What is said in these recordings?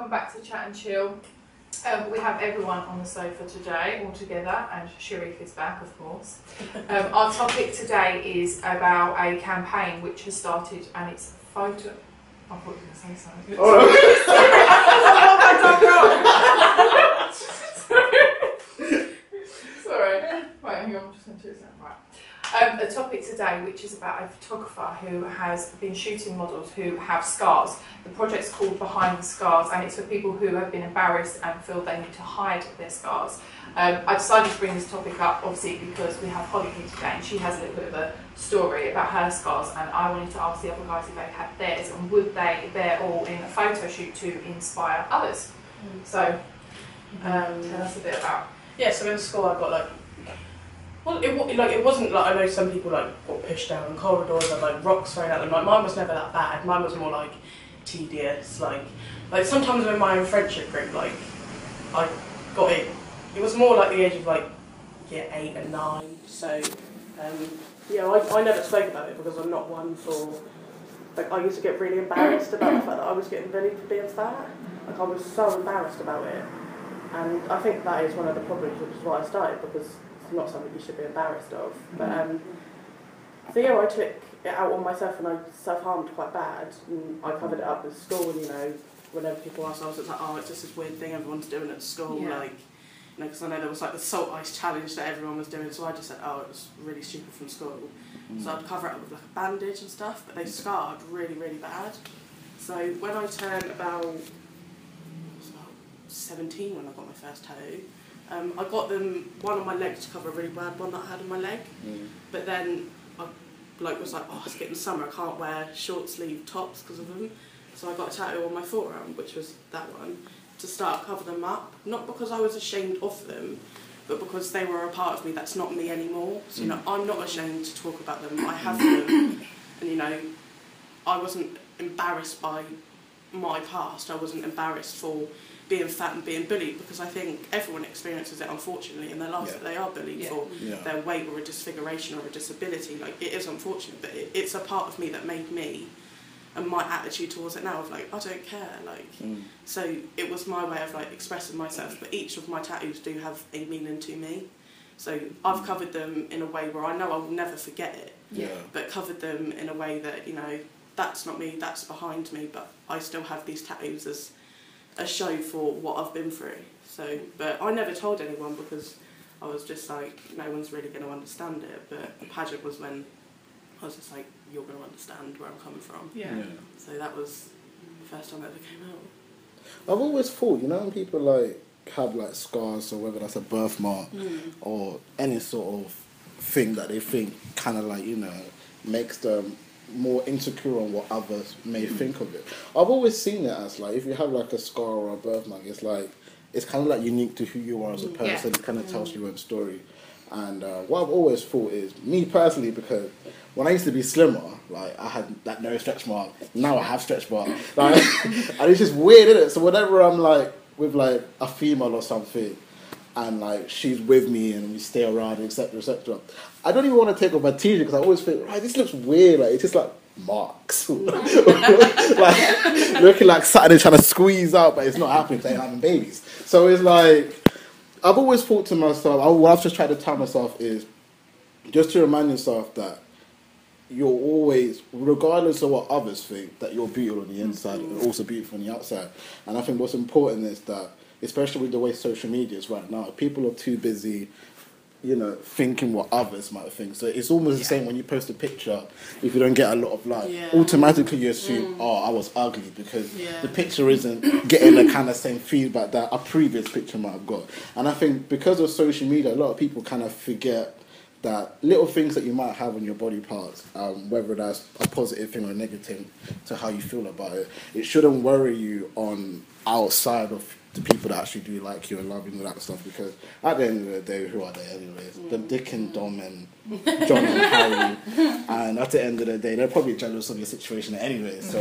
welcome back to Chat and Chill. We have everyone on the sofa today, all together, and Sharif is back, of course. Our topic today is about a campaign which has started, and it's photo. I thought you were going to say something. Oh. Sorry. Right, hang on, I'm just going to do that. Right. A topic today which is about a photographer who has been shooting models who have scars. The project's called Behind the Scars, and it's for people who have been embarrassed and feel they need to hide their scars. I decided to bring this topic up obviously because we have Hollie here today and she has a little bit of a story about her scars, and I wanted to ask the other guys if they had theirs and would they're all in a photo shoot to inspire others. So tell us a bit about. Yeah, so in school I got well, it wasn't like, I know some people like got pushed down in corridors and like rocks thrown at them. Like mine was never that bad. Mine was more like tedious. Like sometimes in my own friendship group, like I got it. It was more like the age of like 8 and 9. So yeah, I never spoke about it because I'm not one for. Like I used to get really embarrassed about the fact that I was getting bullied for being fat. Like I was so embarrassed about it, and I think that is one of the problems, which is why I started, because not something you should be embarrassed of. But so yeah, I took it out on myself and I self-harmed quite bad, and I covered it up at school, and whenever people asked, I was like, oh, it's just this weird thing everyone's doing at school, because I know there was like the salt ice challenge that everyone was doing, so I just said, oh, it was really stupid from school. So I'd cover it up with like a bandage and stuff, but they scarred really, really bad. So when I turned about 17 when I got my first tattoo, I got one on my leg to cover a really bad one that I had on my leg, but then I was like, oh, it's getting summer, I can't wear short sleeve tops because of them, so I got a tattoo on my forearm, which was that one, to start cover them up, not because I was ashamed of them, but because they were a part of me that's not me anymore. So I'm not ashamed to talk about them, I have them, and I wasn't embarrassed by my past, I wasn't embarrassed for being fat and being bullied, because I think everyone experiences it, unfortunately, in their lives, that they are bullied for their weight or a disfiguration or a disability. Like, it is unfortunate, but it's a part of me that made me, and my attitude towards it now of like, I don't care, so it was my way of like expressing myself. But each of my tattoos do have a meaning to me, so I've covered them in a way where I know I will never forget it, but covered them in a way that, that's not me, that's behind me, but I still have these tattoos as a show for what I've been through. So, but I never told anyone because I was just like, no one's really going to understand it. But the pageant was when I was just like, you're going to understand where I'm coming from. So that was the first time I ever came out. I've always thought, when people like have like scars, or whether that's a birthmark or any sort of thing that they think kind of like, makes them more insecure on what others may think of it. I've always seen it as like, if you have like a scar or a birthmark, it's kind of like unique to who you are as a person. It kind of tells your own story. And what I've always thought is, me personally, because when I used to be slimmer, like I had that no stretch mark, now I have stretch mark, and it's just weird, isn't it? So whenever I'm like with like a female or something, and like she's with me and we stay around, etc., etc., I don't even want to take off my t-shirt because I always think, right, this looks weird. Like it's just like marks, like looking like something they're trying to squeeze out, but it's not happening because they're having babies. So it's like, I've always thought to myself, what I've just tried to tell myself is just to remind yourself that you're always, regardless of what others think, that you're beautiful on the inside and also beautiful on the outside. And I think what's important is that, especially with the way social media is right now, people are too busy, thinking what others might think. So it's almost the same when you post a picture, if you don't get a lot of like, automatically you assume, oh, I was ugly, because the picture isn't getting the kind of same feedback that a previous picture might have got. And I think because of social media, a lot of people kind of forget that little things that you might have on your body parts, whether that's a positive thing or a negative to how you feel about it, it shouldn't worry you on outside of the people that actually do like you and love you and all that stuff, because at the end of the day, who are they anyways? The Dick and Dom and John and Harry, and at the end of the day, they're probably jealous of your situation anyway, so,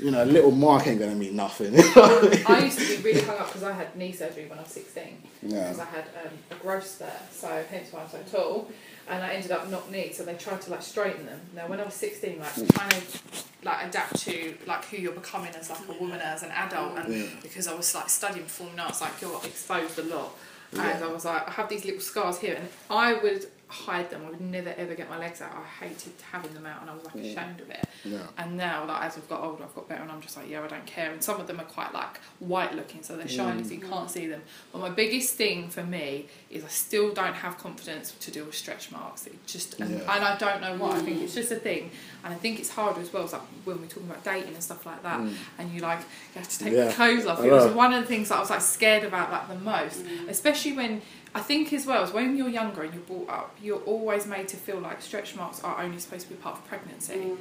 a little mark ain't going to mean nothing. I used to be really hung up because I had knee surgery when I was 16, because I had a growth there, so hence why I'm so tall, and I ended up knock-kneed, so they tried to like straighten them. Now when I was 16, like kind of like adapt to like who you're becoming as like a woman, as an adult, and because I was like studying performing arts, like you're exposed a lot, and I was like, I have these little scars here, and I would hide them. I would never ever get my legs out. I hated having them out, and I was like ashamed of it. And now, like as I've got older, I've got better, and I'm just like, yeah, I don't care. And some of them are quite like white looking, so they're shiny, so you can't see them. But my biggest thing for me is I still don't have confidence to deal with stretch marks. It just and I don't know why. I think it's just a thing, and I think it's harder as well. It's like when we're talking about dating and stuff like that, and you have to take your clothes off. It was one of the things that I was like scared about like the most, especially when. I think as well as when you're younger and you're brought up, you're always made to feel like stretch marks are only supposed to be part of pregnancy.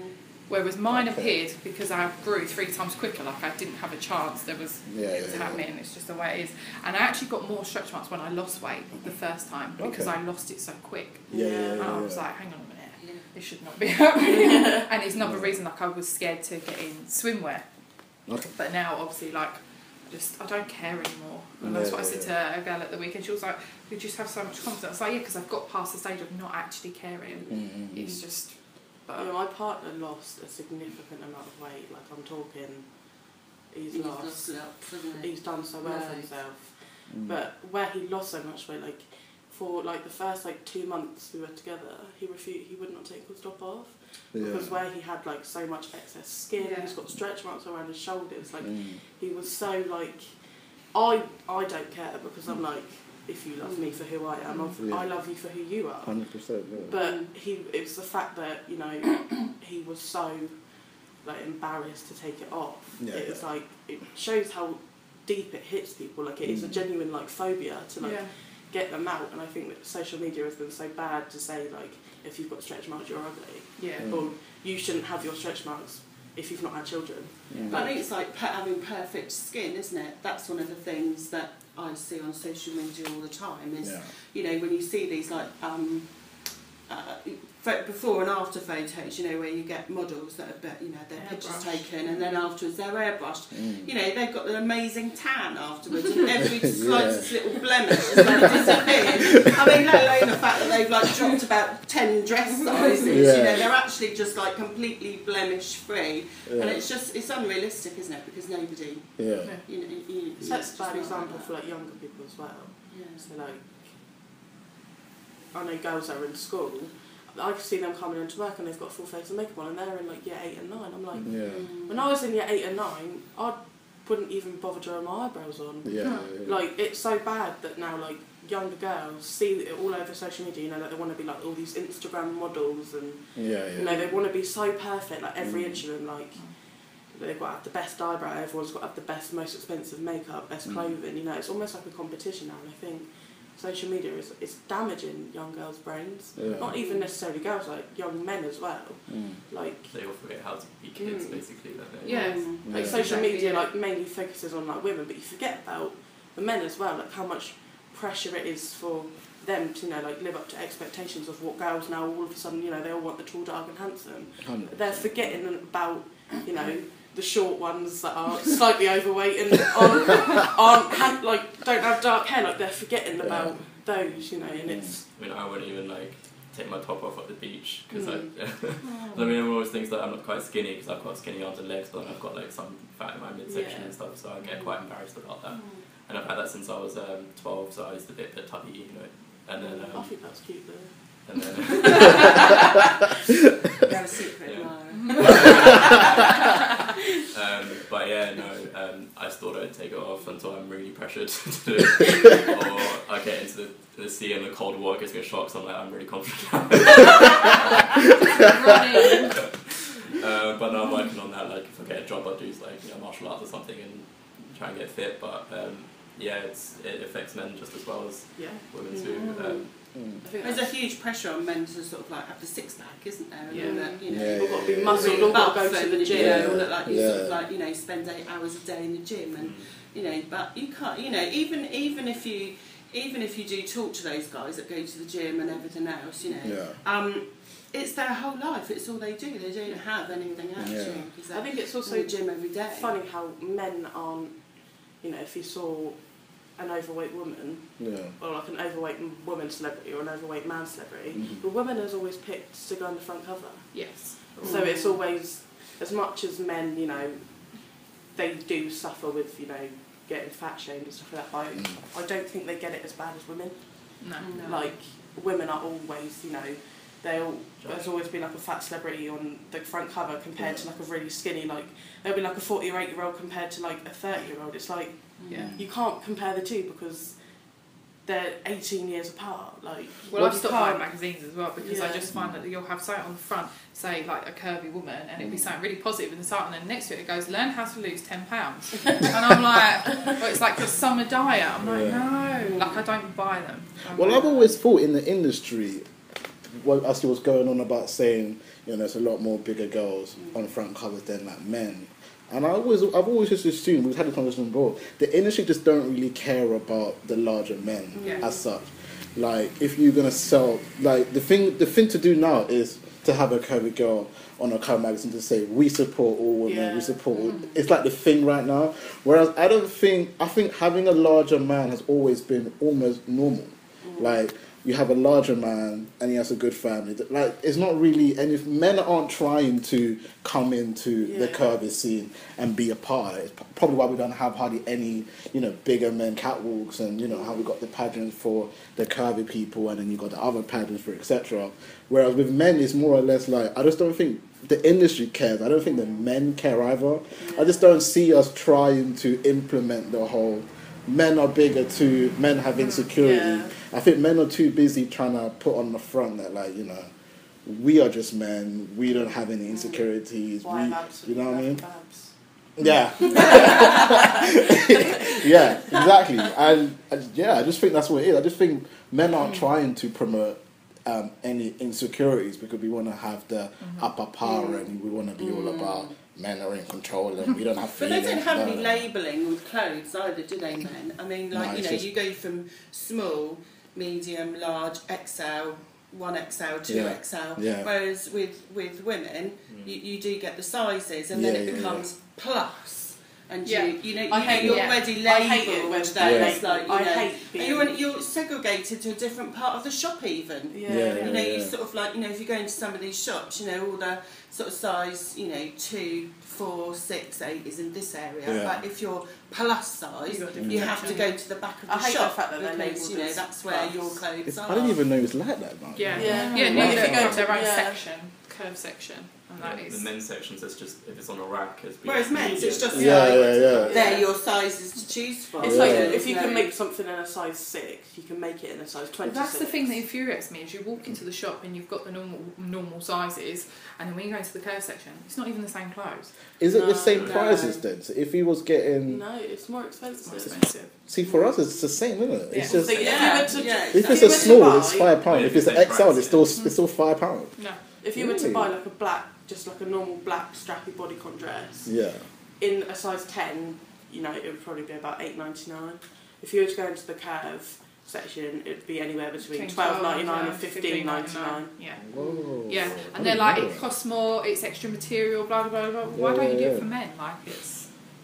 Whereas mine appeared because I grew 3 times quicker, like I didn't have a chance, it was happening, it's just the way it is. And I actually got more stretch marks when I lost weight the first time because I lost it so quick. And I was like, hang on a minute, this should not be happening. And it's another reason like I was scared to get in swimwear. But now obviously like, I don't care anymore, and that's what I said to a girl at the weekend. She was like, "You just have so much confidence." I was like, "Yeah, because I've got past the stage of not actually caring." It's just. But you know, my partner lost a significant amount of weight. Like I'm talking, he's done so well for himself. But where he lost so much weight, like for like the first like 2 months we were together, he would not take his top off. Because where he had like so much excess skin, he's got stretch marks around his shoulders. Like he was so like, I don't care because I'm like, if you love me for who I am, I love you for who you are. 100%. But it's the fact that he was so like embarrassed to take it off. It was like it shows how deep it hits people. Like it is a genuine like phobia to like get them out. And I think that social media has been so bad to say like, if you've got stretch marks, you're ugly. Or you shouldn't have your stretch marks if you've not had children. But I think it's like having perfect skin, isn't it? That's one of the things that I see on social media all the time is, you know, when you see these like before and after photos, you know, where you get models that are, you know, their pictures taken and then afterwards they're airbrushed. You know, they've got an amazing tan afterwards and every slightest little blemish is like disappeared. I mean, let alone the fact that they've like dropped about 10 dress sizes, you know, they're actually just like completely blemish free. And it's just, it's unrealistic, isn't it? Because nobody, you know, that's a bad example for like younger people as well. So like, I know girls that are in school, I can see them coming into work and they've got a full face of makeup on and they're in like year 8 and 9. I'm like, when I was in year 8 and 9, I wouldn't even bother drawing my eyebrows on. Like, it's so bad that now like younger girls see it all over social media, you know, that they want to be like all these Instagram models and, you know, they want to be so perfect, like every inch of them, like, they've got to have the best eyebrow, everyone's got to have the best, most expensive makeup, best clothing, you know, it's almost like a competition now, and I think social media is damaging young girls' brains. Not even necessarily girls, like young men as well. Like they all forget how to be kids, basically. Don't they? Like social media like mainly focuses on like women, but you forget about the men as well. Like how much pressure it is for them to, you know, like live up to expectations of what girls now all of a sudden, you know, they all want the tall, dark, and handsome. They're forgetting about, you know, the short ones that are slightly overweight and aren't like don't have dark hair, like they're forgetting about those, you know, and it's. I mean, I wouldn't even like take my top off at the beach because I mean, everyone always thinks that I'm not quite skinny because I've got skinny arms and legs, but I've got like some fat in my midsection and stuff, so I get quite embarrassed about that. And I've had that since I was 12, so I used to be a bit tubby, you know. And then I think that's cute though. And then you have a secret but yeah, no, I still don't take it off until I'm really pressured to do it. Or I get into the sea and the cold water gives me a shock, so I'm like, I'm really confident. But now I'm working on that, like if I get a job I'll do like, you know, martial arts or something and try and get fit, but yeah, it affects men just as well as women too. There's a huge pressure on men to sort of like have the six pack, isn't there? And all that, you know, you've got to be muscled, all got to go to the gym, you know, all that, like you sort of like, you know, spend 8 hours a day in the gym, and you know, but you can't, you know, even if you do talk to those guys that go to the gym and everything else, you know, it's their whole life. It's all they do. They don't have anything else. You know, I think it's also in the gym every day. Funny how men aren't, you know, if you saw an overweight woman, or like an overweight woman celebrity or an overweight man celebrity, the woman is always picked to go on the front cover. Yes. So it's always as much as men, you know, they do suffer with, you know, getting fat shamed and stuff like that, I don't think they get it as bad as women. No. Like, women are always, you know, there's always been like a fat celebrity on the front cover compared to like a really skinny, like, there'll be like a 40 or 8-year-old compared to like a 30-year-old. It's like, you can't compare the two because they're 18 years apart. Like, well, I've stopped buying magazines as well because I just find that you'll have something on the front, say like a curvy woman, and it'll be something really positive in the title, and then next to it goes, learn how to lose 10 pounds. And I'm like, well, it's like a summer diet. I'm like, no, like I don't buy them. Well, I've always thought in the industry, I see what's going on about saying, you know, there's a lot more bigger girls on front covers than like men. And I've always just assumed, we've had a conversation before, the industry just don't really care about the larger men as such. Like, if you're gonna sell, like the thing to do now is to have a curvy girl on a cover magazine to say we support all women, we support. It's like the thing right now. Whereas I think having a larger man has always been almost normal. Like, you have a larger man and he has a good family. Like, it's not really, and if men aren't trying to come into the curvy scene and be a part, it's probably why we don't have hardly any, you know, bigger men catwalks, and, you know, how we got the pageants for the curvy people, and then you got the other pageants for etc. Whereas with men, it's more or less like, I just don't think the industry cares. I don't think the men care either. I just don't see us trying to implement the whole men are bigger too, men have insecurity. I think men are too busy trying to put on the front that, like, you know, we are just men, we don't have any insecurities. You know what I mean? Yeah. Yeah, exactly. And I just think that's what it is. I just think men aren't trying to promote any insecurities because we want to have the upper power and we want to be all about men are in control and we don't have feelings. But they don't have any labelling with clothes either, do they, men? I mean, like, you know, you go from small, medium, large, XL, 1XL, 2XL, whereas with women, you do get the sizes, and then it becomes plus. And you're already labelled with those, like, you know, and you're segregated to a different part of the shop even. You know, you sort of like, you know, if you go into some of these shops, you know, all the sort of size, you know, 2, 4, 6, 8 is in this area. But if you're plus size, you have to go to the back of the shop because, you know, that's where your clothes are. I didn't even know it was like that, man. If you go to their own section, curve section. The men's sections, it's just if it's on a rack. Whereas men's, it's just they're your sizes to choose from. It's like if you can make something in a size 6, you can make it in a size 26. That's the thing that infuriates me is you walk into the shop and you've got the normal sizes, and then when you go into the curve section, it's not even the same clothes. Is it the same prices then? So if he was getting it's more expensive. See, for us it's the same, isn't it? It's just if it's a small, it's £5. If it's an XL, it's still £5. No. If you were to buy like a black, just like a normal black strappy bodycon dress, in a size 10, you know, it would probably be about £8.99. If you were to go into the curve section, it'd be anywhere between £12.99 and £15.99. Yeah, and they're like, it costs more, it's extra material, blah blah blah. Why don't you do it for men? Like, it's.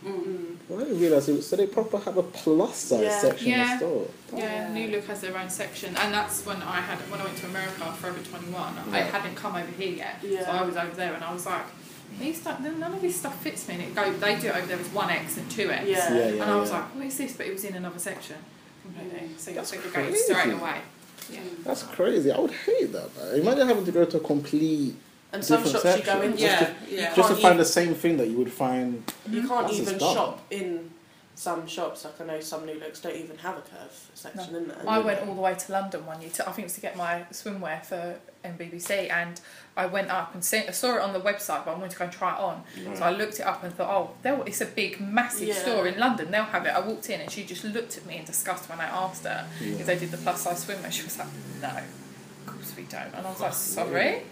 Well, I didn't realise it. So they proper have a plus size section in the store. Yeah, New Look has their own section, and that's when I went to America for Forever 21. I hadn't come over here yet, so I was over there, and I was like, none of this stuff fits me. And they do it over there as 1X and 2X, and I was like, what is this? But it was in another section completely, so you're segregated straight away. Yeah. That's crazy. I would hate that, man. Imagine having to go to a complete. And some shops section, you go in, just to find the same thing that you would find. You can't even shop in some shops. Like, I know some New Looks don't even have a curve section in there. I went all the way to London one year. I think it was to get my swimwear for MBBC, and I went up and I saw it on the website, but I wanted to go and try it on. So I looked it up and thought, it's a big, massive store in London. They'll have it. I walked in and she just looked at me in disgust when I asked her if they did the plus size swimwear. She was like, no. We don't, and I was like, sorry.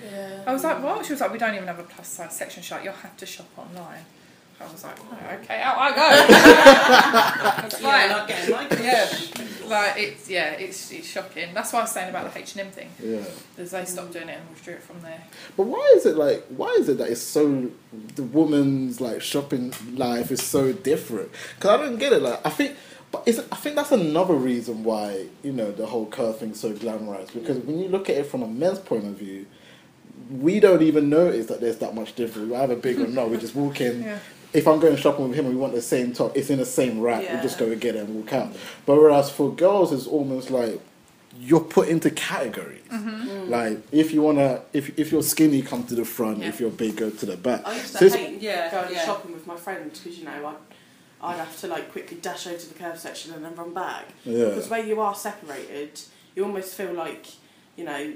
I was like, what? She was like, we don't even have a plus size section shop. You'll have to shop online. I was like, oh, okay, out I go. That's fine. Not getting like like it's shocking. That's why I was saying about the H&M thing. Because they stopped doing it and withdrew it from there. But why is it that it's so, the woman's like shopping life is so different? Because I don't get it. Like, I think that's another reason why, you know, the whole curve thing's so glamorized. Because when you look at it from a men's point of view, we don't even notice that there's that much difference. We're either big or not. We just walk in. Yeah. If I'm going shopping with him and we want the same top, it's in the same rack. Yeah. We just go and get it and walk out. But whereas for girls, it's almost like you're put into categories. Like if you wanna, if you're skinny, come to the front. Yeah. If you're big, go to the back. I used So to it's- hate going shopping with my friends because, you know, I'd have to like quickly dash over to the curve section and then run back. Yeah. Because where you are separated, you almost feel like, you know,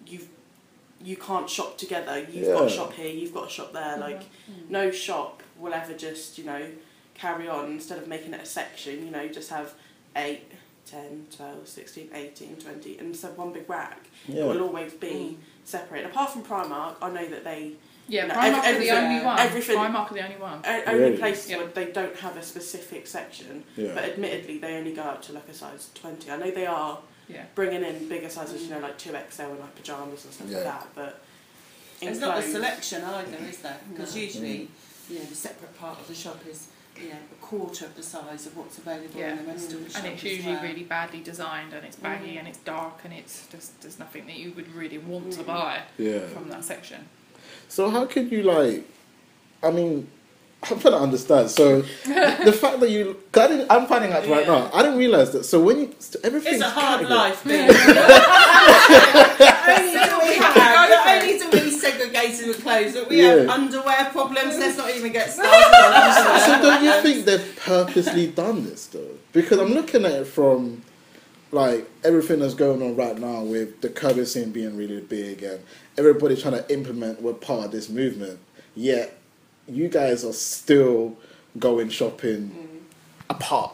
you can't shop together. You've got to shop here, you've got to shop there. Like, no shop will ever just, you know, carry on. Instead of making it a section, you know, just have 8, 10, 12, 16, 18, 20, and so one big rack. It will always be separated. Apart from Primark, I know that they... Yeah, you know, Primark are the only one. Everything, Primark are the only one. Only places where they don't have a specific section, Yeah. but admittedly they only go up to like a size 20. I know they are bringing in bigger sizes, you know, like 2XL and like pyjamas and stuff like that, but it's not a selection either, is there? Because usually, you know, the separate part of the shop is, you know, a quarter of the size of what's available in the rest of the shop. And it's usually really badly designed, and it's baggy and it's dark, and it's just there's nothing that you would really want to buy from that section. So how could you like? I mean, I'm trying to understand. So the fact that you, I'm finding out right now. I didn't realize that. So when you everything. It's a hard life. Not only do we segregate with clothes, but we have underwear problems. Let's not even get started. So don't you think they've purposely done this though? Because I'm looking at it from like everything that's going on right now with the curvy scene being really big and everybody trying to implement what part of this movement. Yet you guys are still going shopping apart.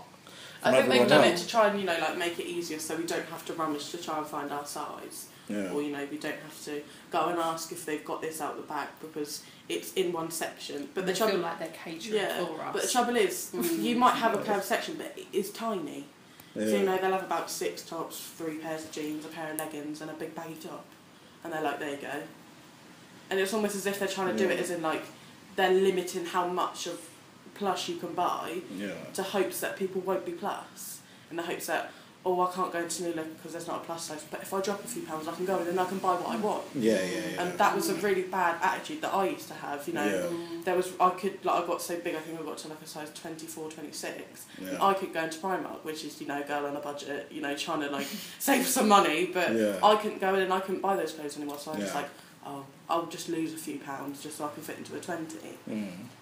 I think they've done it to try and, you know, like make it easier so we don't have to rummage to try and find our size. Yeah. Or, you know, we don't have to go and ask if they've got this out the back because it's in one section. But they feel like they're catering for us. But the trouble is, you might have a curved section, but it is tiny. Yeah. So, you know, they'll have about 6 tops, 3 pairs of jeans, a pair of leggings and a big baggy top. And they're like, there you go. And it's almost as if they're trying to do it as in, like, they're limiting how much of plush you can buy to hopes that people won't be plus. In the hopes that, oh, I can't go into New Look because there's not a plus size, but if I drop a few pounds, I can go in and I can buy what I want. And that was a really bad attitude that I used to have, you know. There was, I got so big, I think I got to like a size 24, 26. And I could go into Primark, which is, you know, girl on a budget, you know, trying to like save some money, but I couldn't go in and I couldn't buy those clothes anymore, so I was like, oh, I'll just lose a few pounds just so I can fit into a 20.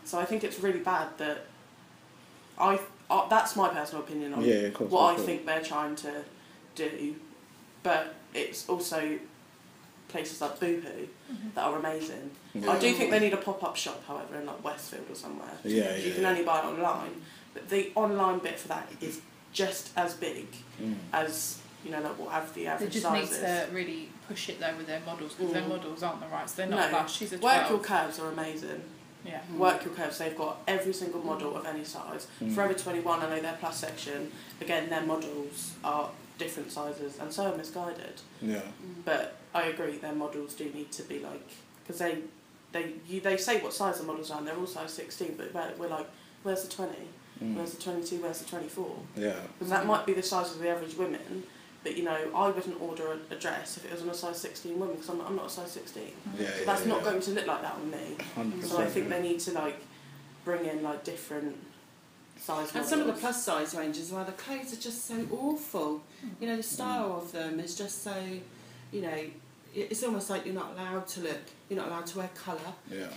So I think it's really bad that that's my personal opinion on what I think they're trying to do, but it's also places like Boohoo that are amazing. I do think they need a pop-up shop, however, in like Westfield or somewhere. You can only buy it online, but the online bit for that is just as big as, you know, like what have the average sizes. They just need to really push it though with their models, because their models aren't the right, so they're not plush. She's a 12. Work Your Curves are amazing. Yeah. Work Your Curves, they've got every single model of any size. Forever 21, I know their plus section, again, their models are different sizes, and so are Misguided. But I agree, their models do need to be like, because they say what size the models are, and they're all size 16, but we're like, where's the 20? Where's the 22? Where's the 24? Because that might be the size of the average women, but you know, I wouldn't order a dress if it was on a size 16 woman, because I'm not a size 16. So that's not going to look like that on me. 100%. So I think they need to like bring in like different size models. And some of the plus size ranges, well, the clothes are just so awful. You know, the style of them is just so, you know, it's almost like you're not allowed to wear colour.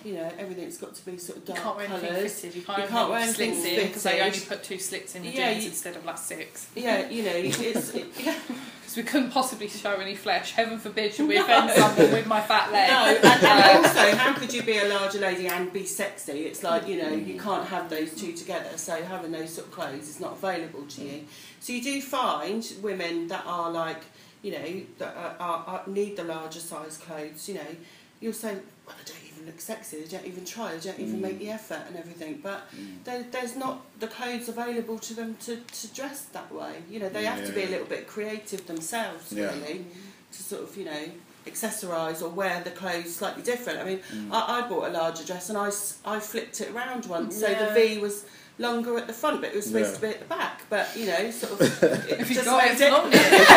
You know, everything's got to be sort of dark colours. You can't wear anything fitted because they only put 2 slits in your jeans instead of like 6. Yeah, you know, it's because we couldn't possibly show any flesh. Heaven forbid should we offend someone with my fat leg. No, and also, how could you be a larger lady and be sexy? It's like, you know, you can't have those two together. So having those sort of clothes is not available to you. So you do find women that are like, you know, that are need the larger size clothes, you know, you'll say, well, they don't even look sexy, they don't even try, they don't even make the effort and everything, but there's not the clothes available to them to dress that way. You know, they have to be a little bit creative themselves, really, to sort of, you know, accessorise or wear the clothes slightly different. I mean, I bought a larger dress and I flipped it around once, so the V was longer at the front, but it was supposed to be at the back. But you know, sort of, it just made it,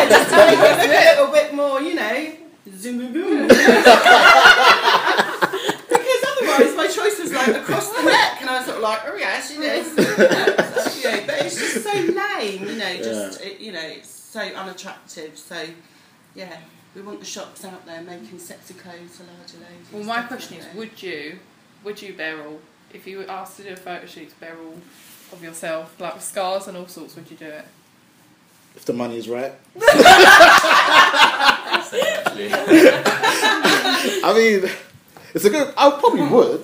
just to make it look a little bit more, you know, zoom boom boom. Because otherwise my choice was like across the neck, and I was sort of like, oh yeah, she is. But it's just so lame, you know. It's so unattractive. So yeah, we want the shops out there making sexy clothes for larger ladies. Well, my question is, would you bear all, if you were asked to do a photo shoot, to bear all of yourself, like with scars and all sorts, would you do it? If the money's right. I mean, it's a good. I probably would,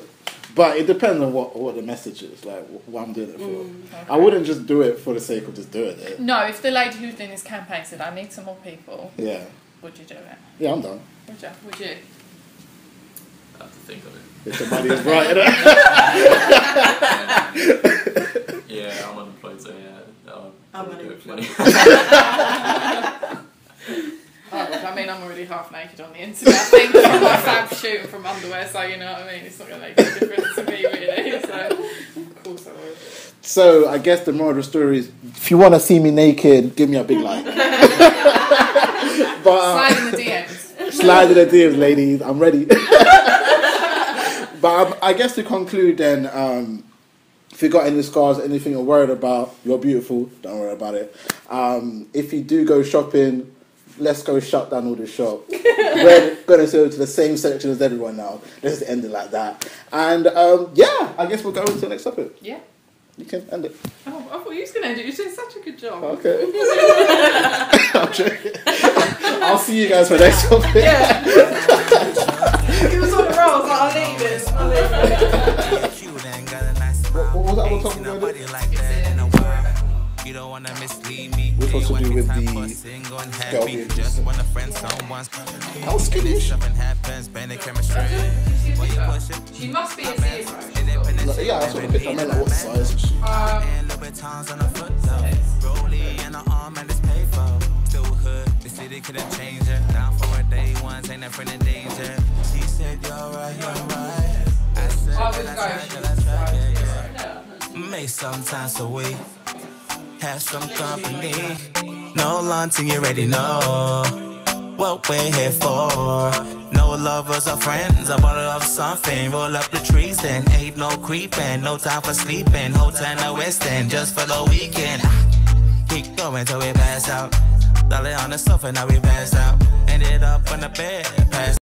but it depends on what the message is, like what I'm doing it for. Okay. I wouldn't just do it for the sake of just doing it. No, if the lady who was doing this campaign said, "I need some more people," Yeah. would you do it? Yeah, I'm done. Would you? Would you? I have to think of it. If the money is right. Yeah, I'm unemployed, so yeah. I'm do it for money. I mean, I'm already half naked on the internet, I think, from my fab shoot and from underwear, so you know what I mean, it's not going to make a difference to me, really, so of course I would. So, I guess the moral of the story is, if you want to see me naked, give me a big like. But, slide in the DMs. Slide in the DMs, ladies, I'm ready. But I guess to conclude then, if you got any scars, anything you're worried about, you're beautiful, don't worry about it. If you do go shopping, let's go shut down all the shop. We're going to go to the same section as everyone now. Let's just end it like that. And yeah, I guess we'll go into the next topic. Yeah. You can end it. Oh, I thought you was going to end it. You did such a good job. Okay. I'm joking. I'll see you guys for the next topic. Yeah. He was on the roll. I was like, I'll leave this. What was that other topic about? You don't wanna mislead me. Which was to do with the girl being how skinny is she? She must be a zero. No, yeah, I saw the picture. I meant like, what size is she? City couldn't change her. Down for a day once, ain't nothing in danger. She said, you're right, you're right. I said, make some time so we have some company. No long till you already know what we're here for. No lovers or friends, a bottle of something. Roll up the trees then, ain't no creeping. No time for sleeping, hotel no West End, just for the weekend. Keep going till we pass out. Darling on the sofa, now we passed out. Ended up on the bed, passed